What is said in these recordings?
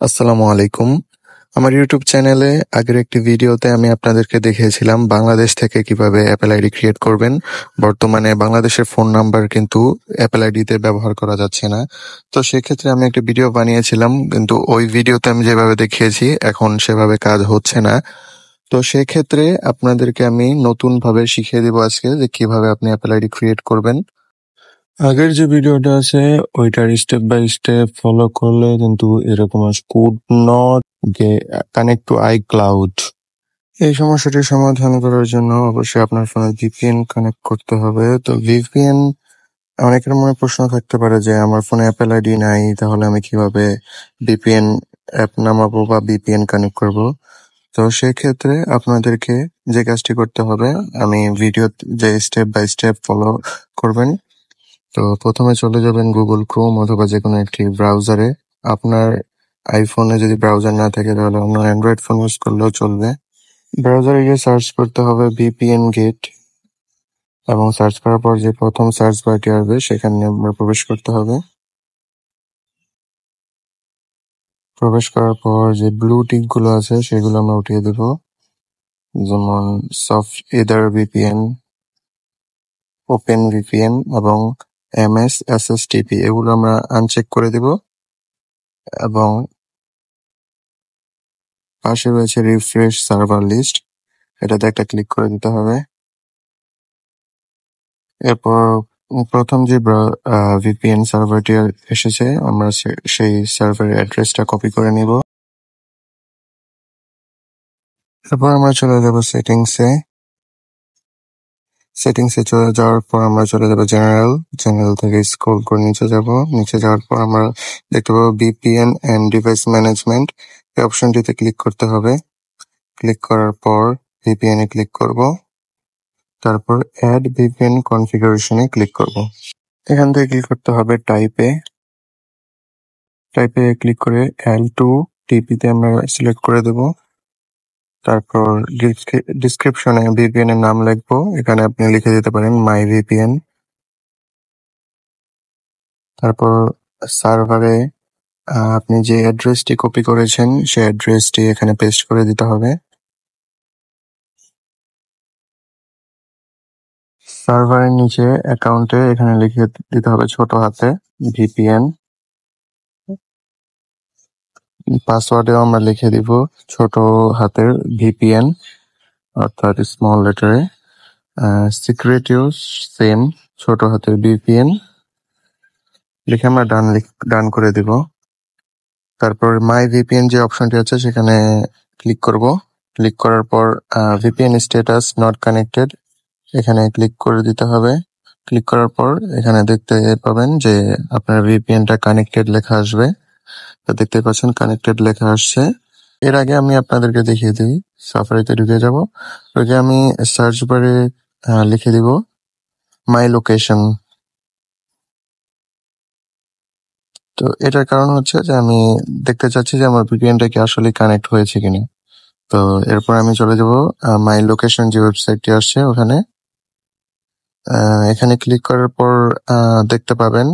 আসসালামু আলাইকুম। আমার ইউটিউব চ্যানেলে আগের একটি ভিডিওতে আমি আপনাদেরকে দেখিয়েছিলাম বাংলাদেশ থেকে কিভাবে অ্যাপেল আইডি ক্রিয়েট করবেন। বর্তমানে বাংলাদেশের ফোন নাম্বার কিন্তু অ্যাপেল আইডিতে ব্যবহার করা যাচ্ছে না। তো সেক্ষেত্রে আমি একটা ভিডিও বানিয়েছিলাম, কিন্তু ওই ভিডিওতে আমি যেভাবে দেখিয়েছি এখন সেভাবে কাজ হচ্ছে না। তো সেক্ষেত্রে আপনাদেরকে আমি নতুনভাবে শিখিয়ে দিব আজকে যে কিভাবে আপনি অ্যাপেল আইডি ক্রিয়েট করবেন। আগের যে ভিডিওটা আছে ওইটার স্টেপ বাই স্টেপ ফলো করলে কিন্তু এরকম could not connect to iCloud. এই সমস্যাটির সমাধান করার জন্য অবশ্যই আপনার ফোনে ভিপিএন কানেক্ট করতে হবে। তো ভিপিএন, অনেকের মনে প্রশ্ন থাকতে পারে যে আমার ফোনে অ্যাপেল আইডি নাই, তাহলে আমি কিভাবে ভিপিএন অ্যাপ নামাবো বা ভিপিএন কানেক্ট করব। তো সেক্ষেত্রে আপনাদেরকে যে কাজটি করতে হবে, আমি ভিডিও যে স্টেপ বাই স্টেপ ফলো করবেন। তো প্রথমে চলে যাবেন গুগল ক্রোম অথবা যে কোনো একটি ব্রাউজারে। আপনার আইফোনে যদি ব্রাউজার না থাকে তাহলে অন্য অ্যান্ড্রয়েড ফোন ইউজ করলেও চলবে। ব্রাউজারে গিয়ে সার্চ করতে হবে ভিপিএন গেট, এবং সার্চ করার পর যে প্রথম সার্চ বারটি আসবে সেখানে আমরা প্রবেশ করতে হবে। প্রবেশ করার পর যে ব্লু টিক গুলো আছে সেগুলো আমরা উঠিয়ে দেব, যেমন soft either VPN, open VPN এবং এমএস এসএসটিপি, এগুলো আমরা আনচেক করে দেব। এবং পাশে রয়েছে রিফ্রেশ সার্ভার লিস্ট, এটাতে একটা ক্লিক করে দিতে হবে। এরপর প্রথম যে ভিপিএন সার্ভারটি এসেছে আমরা সেই সার্ভারের অ্যাড্রেসটা কপি করে নিব। এরপর আমরা চলে যাব সেটিংসে চলে যাওয়ার পর আমরা চলে যাব জেনারেল থেকে স্ক্রল করে নিচে যাব। নিচে যাওয়ার পর আমরা দেখতে পাবো ভিপিএন এন্ড ডিভাইস ম্যানেজমেন্ট, এই অপশনটিতে ক্লিক করতে হবে। ক্লিক করার পর ভিপিএন এ ক্লিক করব, তারপর অ্যাড ভিপিএন কনফিগারেশনে ক্লিক করব। এখান থেকে ক্লিক করতে হবে টাইপে ক্লিক করে L2TP-তে আমরা সিলেক্ট করে দেব। তারপর ডিসক্রিপশনে ভিপিএন এর নাম লিখবো, এখানে আপনি লিখে দিতে পারেন মাই ভিপিএন। তারপর সার্ভারে আপনি যে অ্যাড্রেসটি কপি করেছেন সেই অ্যাড্রেসটি এখানে পেস্ট করে দিতে হবে। সার্ভারের নিচে অ্যাকাউন্টে এখানে লিখে দিতে হবে ছোট হাতে ভিপিএন। পাসওয়ার্ডেও আমরা লিখে দিব ছোট হাতের ভিপিএন, অর্থাৎ স্মল লেটারে। সিক্রেটিও সেম, ছোট হাতের ভিপিএন লিখে আমরা ডান করে দিব। তারপর মাই ভিপিএন যে অপশনটি আছে সেখানে ক্লিক করব। ক্লিক করার পর ভিপিএন স্ট্যাটাস নট কানেক্টেড, এখানে ক্লিক করে দিতে হবে। ক্লিক করার পর এখানে দেখতে পাবেন যে আপনার ভিপিএনটা কানেক্টেড লেখা আসবে। তো দেখতে পাচ্ছেন কানেক্টেড লেখা আসছে। এর আগে আমি আপনাদেরকে দেখিয়ে দিই, সাফারিতে ঢুকে যাব। ওইকে আমি সার্চ বারে লিখে দিব মাই লোকেশন। তো এটার কারণ হচ্ছে যে আমি দেখতে চাচ্ছি যে আমার ভিপিএনটা কি আসলে কানেক্ট হয়েছে কিনা। তো এরপর আমি চলে যাব মাই লোকেশন যে ওয়েবসাইটটি আসছে ওখানে। এখানে ক্লিক করার পর দেখতে পাবেন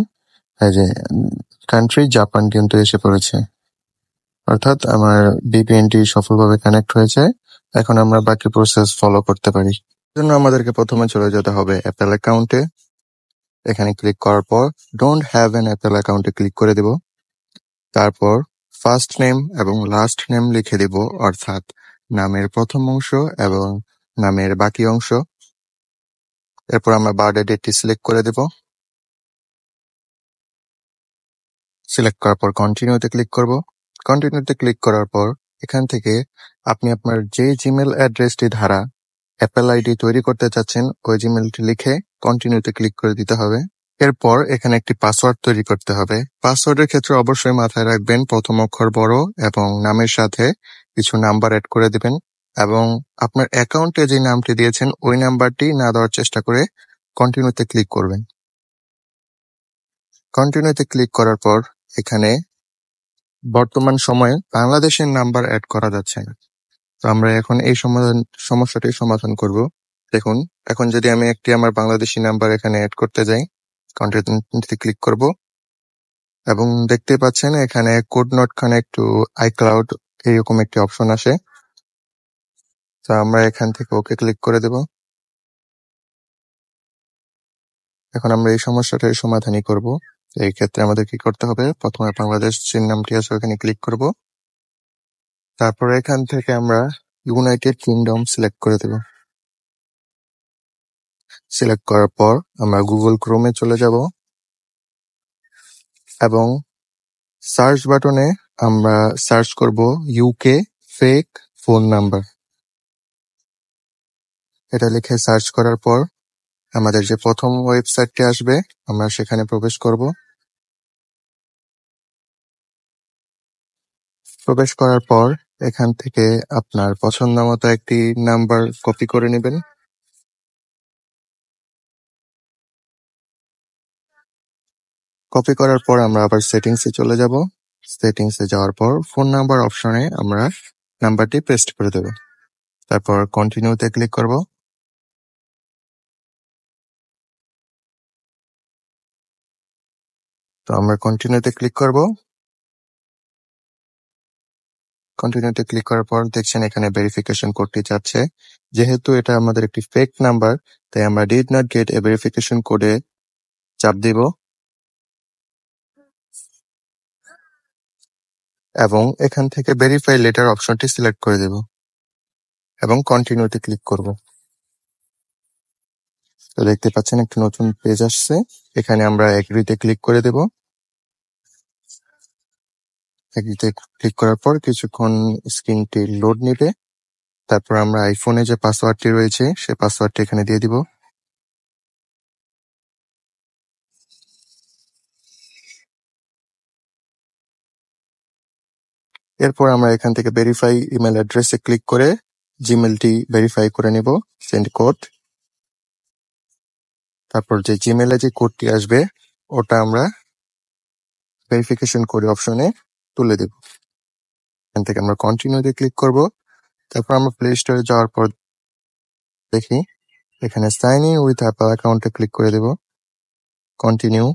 এই যে কান্ট্রি জাপান কিন্তু এসে পড়েছে, অর্থাৎ আমার ভিপিএনটি সফলভাবে কানেক্ট হয়েছে। এখন আমরা বাকি প্রসেস ফলো করতে পারি। জন্য আমাদেরকে প্রথমে চলে যেতে হবে অ্যাপেল অ্যাকাউন্টে। এখানে ক্লিক করার পর ডোন্ট হ্যাভ অ্যান অ্যাপেল অ্যাকাউন্টে ক্লিক করে দেব। তারপর ফার্স্ট নেম এবং লাস্ট নেম লিখে দিব, অর্থাৎ নামের প্রথম অংশ এবং নামের বাকি অংশ। এরপর আমরা বার্থডে ডেটটি সিলেক্ট করে দেব। সিলেক্ট করার পর কন্টিনিউতে ক্লিক করব। কন্টিনিউতে ক্লিক করার পর এখান থেকে আপনি আপনার যে জিমেল অ্যাড্রেসটি দ্বারা অ্যাপেল আইডি তৈরি করতে চাচ্ছেন ওই জিমেলটি লিখে কন্টিনিউতে ক্লিক করে দিতে হবে। এরপর এখানে একটি পাসওয়ার্ড তৈরি করতে হবে। পাসওয়ার্ডের ক্ষেত্রে অবশ্যই মাথায় রাখবেন প্রথম অক্ষর বড় এবং নামের সাথে কিছু নাম্বার অ্যাড করে দিবেন, এবং আপনার অ্যাকাউন্টে যে নামটি দিয়েছেন ওই নাম্বারটি না দেওয়ার চেষ্টা করে কন্টিনিউতে ক্লিক করবেন। কন্টিনিউতে ক্লিক করার পর এখানে বর্তমান সময়ে বাংলাদেশের নাম্বার অ্যাড করা যাচ্ছে না। তো আমরা এখন এই সমস্যাটির সমাধান করব। দেখুন, এখন যদি আমি একটি আমার বাংলাদেশি নাম্বার এখানে অ্যাড করতে যাই, কন্টিনিউতে ক্লিক করব। এবং দেখতে পাচ্ছেন এখানে code not connect to iCloud এরকম একটি অপশন আসে। তো আমরা এখান থেকে ওকে ক্লিক করে দেব। এখন আমরা এই সমস্যাটার সমাধানই করব। এই ক্ষেত্রে আমাদের কি করতে হবে, প্রথমে বাংলাদেশ যে নামটি আছে ওখানে ক্লিক করব। তারপরে এখান থেকে আমরা ইউনাইটেড কিংডম সিলেক্ট করে দেব। সিলেক্ট করার পর আমরা গুগল ক্রোমে চলে যাব এবং সার্চ বাটনে আমরা সার্চ করব ইউকে ফেক ফোন নাম্বার। এটা লিখে সার্চ করার পর আমাদের যে প্রথম ওয়েবসাইটটি আসবে আমরা সেখানে প্রবেশ করব। প্রবেশ করার পর এখান থেকে আপনার পছন্দ মতো একটি নাম্বার কপি করে নেবেন। কপি করার পর আমরা আবার সেটিংসে চলে যাব। সেটিংসে যাওয়ার পর ফোন নাম্বার অপশনে আমরা নাম্বারটি পেস্ট করে দেব। তারপর কন্টিনিউতে ক্লিক করব। তো আমরা কন্টিনিউতে ক্লিক করব। কন্টিনিউতে ক্লিক করার পর দেখছেন এখানে ভেরিফিকেশন কোডটি চাচ্ছে। যেহেতু এটা আমাদের একটি ফেক নাম্বার তাই আমরা did not get A verification কোডে চাপ দিব এবং এখান থেকে ভেরিফাই লেটার অপশনটি সিলেক্ট করে দেব এবং কন্টিনিউতে ক্লিক করব। তো দেখতে পাচ্ছেন একটা নতুন পেজ আসছে। এখানে আমরা এগ্রিতে ক্লিক করে দেব। এগ্রিতে ক্লিক করার পর কিছুক্ষণ স্ক্রিনটি লোড নেবে। তারপর আমরা আইফোনে যে পাসওয়ার্ডটি রয়েছে সেই পাসওয়ার্ডটি এখানে দিয়ে দিব। এরপর আমরা এখান থেকে ভেরিফাই ইমেল অ্যাড্রেসে ক্লিক করে জিমেলটি ভেরিফাই করে নেব, সেন্ড কোড। তারপর যে জিমেলে যে কোডটি আসবে ওটা আমরা ভেরিফিকেশন কোড অপশনে তুলে দেব। এখান থেকে আমরা কন্টিনিউতে ক্লিক করব। তারপর আমরা প্লে স্টোরে যাওয়ার পর দেখি এখানে সাইন ইন উইথ অ্যাপল অ্যাকাউন্টে ক্লিক করে দেব। কন্টিনিউ।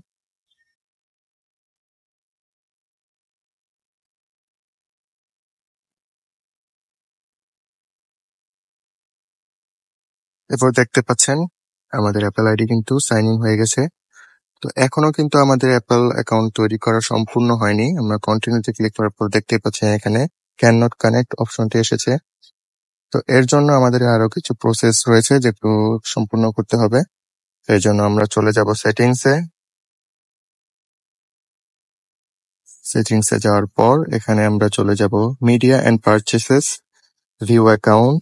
এরপর দেখতে পাচ্ছেন আমাদের অ্যাপল আইডি কিন্তু সাইন ইন হয়ে গেছে। তো এখনো কিন্তু আমাদের অ্যাপল অ্যাকাউন্ট তৈরি করা সম্পূর্ণ হয়নি। আমরা কন্টিনিউতে ক্লিক করার পর দেখতে পাচ্ছেন এখানে ক্যান নট কানেক্ট অপশনটি এসেছে। তো এর জন্য আমাদের আরো কিছু প্রসেস রয়েছে যেগুলো সম্পূর্ণ করতে হবে। এর জন্য আমরা চলে যাব সেটিংসে। সেটিংসে যাওয়ার পর এখানে আমরা চলে যাব মিডিয়া এন্ড পারচেসেস, ভিউ অ্যাকাউন্ট।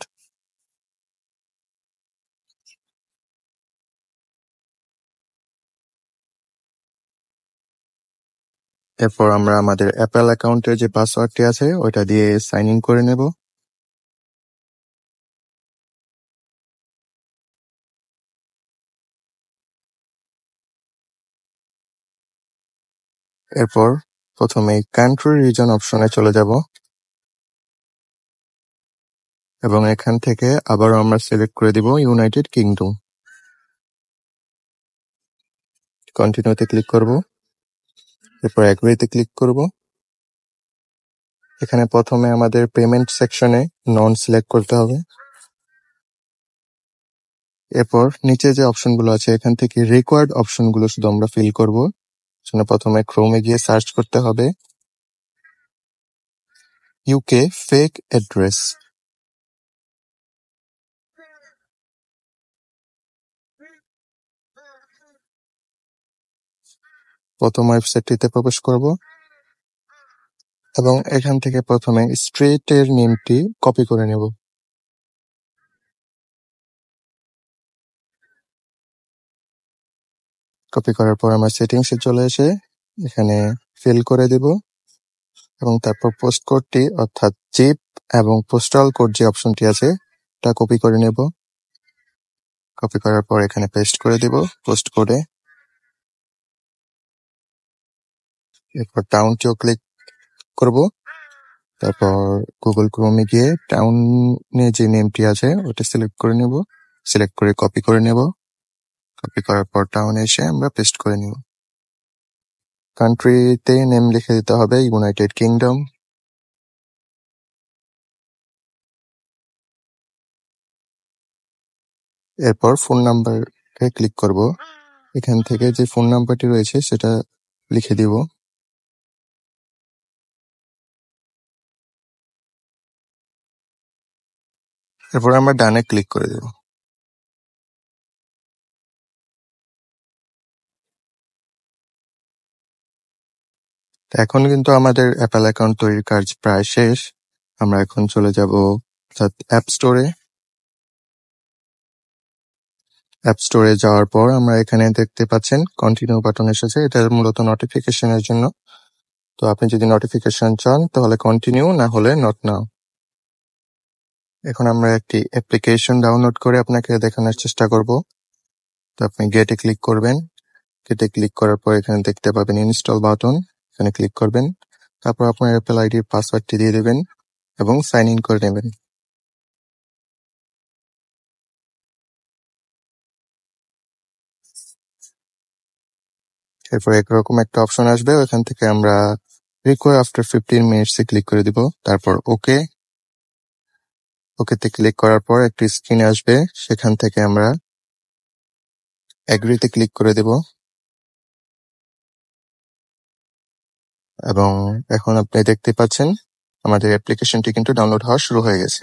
এরপর আমরা আমাদের অ্যাপল অ্যাকাউন্টের যে পাসওয়ার্ডটি আছে ওইটা দিয়ে সাইন ইন করে নেব। এরপর প্রথমে কান্ট্রি রিজন অপশনে চলে যাব এবং এখান থেকে আবারও আমরা সিলেক্ট করে দিব ইউনাইটেড কিংডম। কন্টিনিউতে ক্লিক করব। এরপর এগ্রিতে ক্লিক করব। এখানে প্রথমে আমাদের পেমেন্ট সেকশনে নন সিলেক্ট করতে হবে। এরপর নিচে যে অপশনগুলো আছে এখান থেকে রিকোয়ার্ড অপশনগুলো শুধু আমরা ফিল করব। জন্য প্রথমে ক্রোমে গিয়ে সার্চ করতে হবে ইউকে ফেক অ্যাড্রেস। প্রথম ওয়েবসাইটটিতে প্রবেশ করব এবং এখান থেকে প্রথমে স্ট্রিটের নেমটি কপি করে নেব। কপি করার পর আমরা সেটিংসে চলে এসে এখানে ফিল করে দেব এবং তারপর পোস্ট কোডটি অর্থাৎ জিপ এবং পোস্টাল কোড যে অপশনটি আছে এটা কপি করে নেব। কপি করার পর এখানে পেস্ট করে দেব পোস্ট কোডে। এরপর টাউনটিও ক্লিক করব। তারপর গুগল ক্রোমে গিয়ে টাউনে যে নেমটি আছে ওটা সিলেক্ট করে নেব। সিলেক্ট করে কপি করে নেব। কপি করার পর টাউনে এসে আমরা পেস্ট করে নেব। কান্ট্রিতে নেম লিখে দিতে হবে ইউনাইটেড কিংডম। এরপর ফোন নাম্বারে ক্লিক করব। এখান থেকে যে ফোন নাম্বারটি রয়েছে সেটা লিখে দিব। এরপর আমরা ডানে ক্লিক করে দেব। এখন কিন্তু আমাদের অ্যাপল অ্যাকাউন্ট তৈরির কাজ প্রায় শেষ। আমরা এখন চলে যাব অ্যাপ স্টোরে। অ্যাপ স্টোরে যাওয়ার পর আমরা এখানে দেখতে পাচ্ছেন কন্টিনিউ বাটন এসেছে। এটা মূলত নোটিফিকেশনের জন্য। তো আপনি যদি নোটিফিকেশন চান তাহলে কন্টিনিউ, না হলে নট নাও। এখন আমরা একটি অ্যাপ্লিকেশন ডাউনলোড করে আপনাকে দেখানোর চেষ্টা করব। তো আপনি গেটে ক্লিক করবেন। গেটে ক্লিক করার পর এখানে দেখতে পাবেন ইনস্টল বাটন, এখানে ক্লিক করবেন। তারপর আপনার অ্যাপল আইডির পাসওয়ার্ডটি দিয়ে দেবেন এবং সাইন ইন করে নেবেন। এরপর একরকম একটা অপশন আসবে, ওখান থেকে আমরা রিকোয়ার আফটার 15 মিনিটসে ক্লিক করে দিব। তারপর ওকেতে ক্লিক করার পর একটি স্ক্রিন আসবে, সেখান থেকে আমরা এগ্রিতে ক্লিক করে দেব। এবং এখন আপনি দেখতে পাচ্ছেন আমাদের অ্যাপ্লিকেশনটি কিন্তু ডাউনলোড হওয়া শুরু হয়ে গেছে।